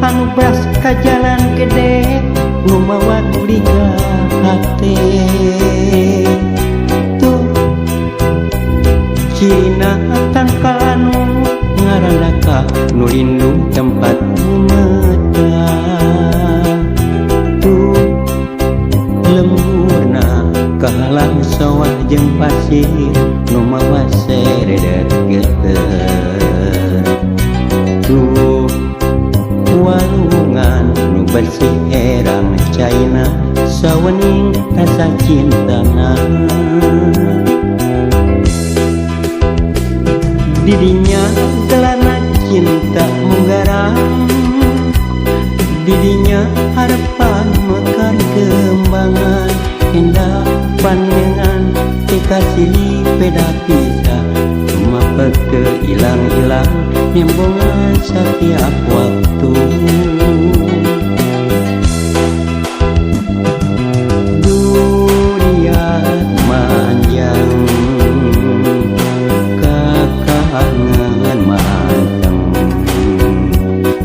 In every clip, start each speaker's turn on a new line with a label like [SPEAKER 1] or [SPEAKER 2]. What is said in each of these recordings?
[SPEAKER 1] anu beras ka jalan gede nu mawa kuliga hate tuh cina tangkal anu ngaranna ka nu lindung tempat meta tuh lemburna kahalang sawah jeung pasir nu mawa sereder geter tuh walungan nu bersih herang caina sawening rasa cintana didinya gelana cinta menggaram didinya harapan mekar kembangan indah pandangan dikasih beda pisah cuma peke hilang-hilang nyembongan setiap waktu dunia manjang kakangan manteng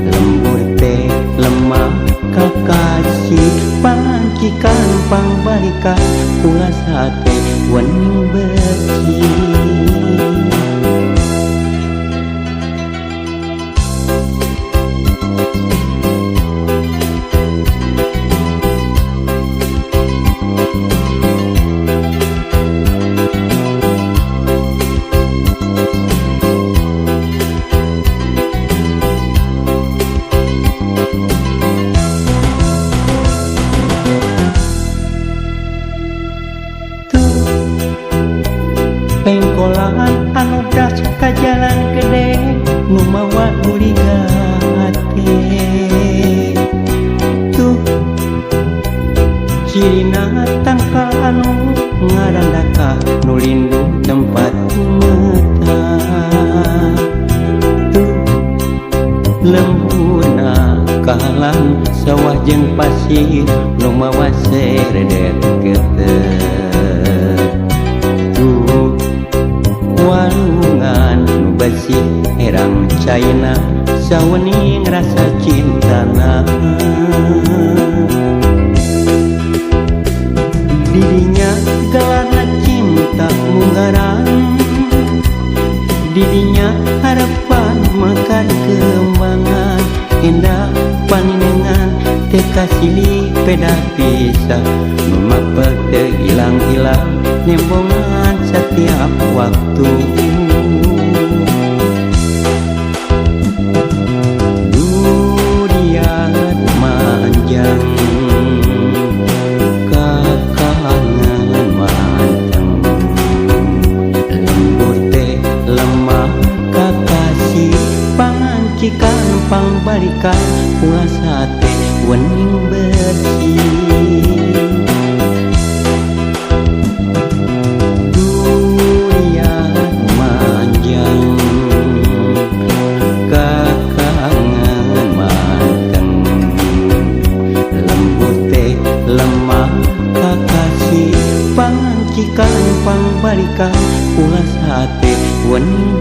[SPEAKER 1] lembur teh lemah kakasih pancikan pangbalikan ulas hati wening bersih pengkolan anu beras ka jalan gede nu mawa kuliga hate tuh cirina tangkal anu ngaranna ka nu lindung tempat meta tuh lembuna kahalang sawah jeung pasir nu mawa sereder geter tuh walungan nu bersih herang caina sawening rasa cintana didinya gelana cinta menggaram didinya harapan mekar kembangan indah paninengan teka silih beda pisah memapek teu hilang-hilang nyembongan setiap waktu dunia manjang kakangan manteng lembur teh lemah kakasih pancikan pangbalikan ulas hati wening bersih lemah kakasih pancikan pangbalikan ulas hati wening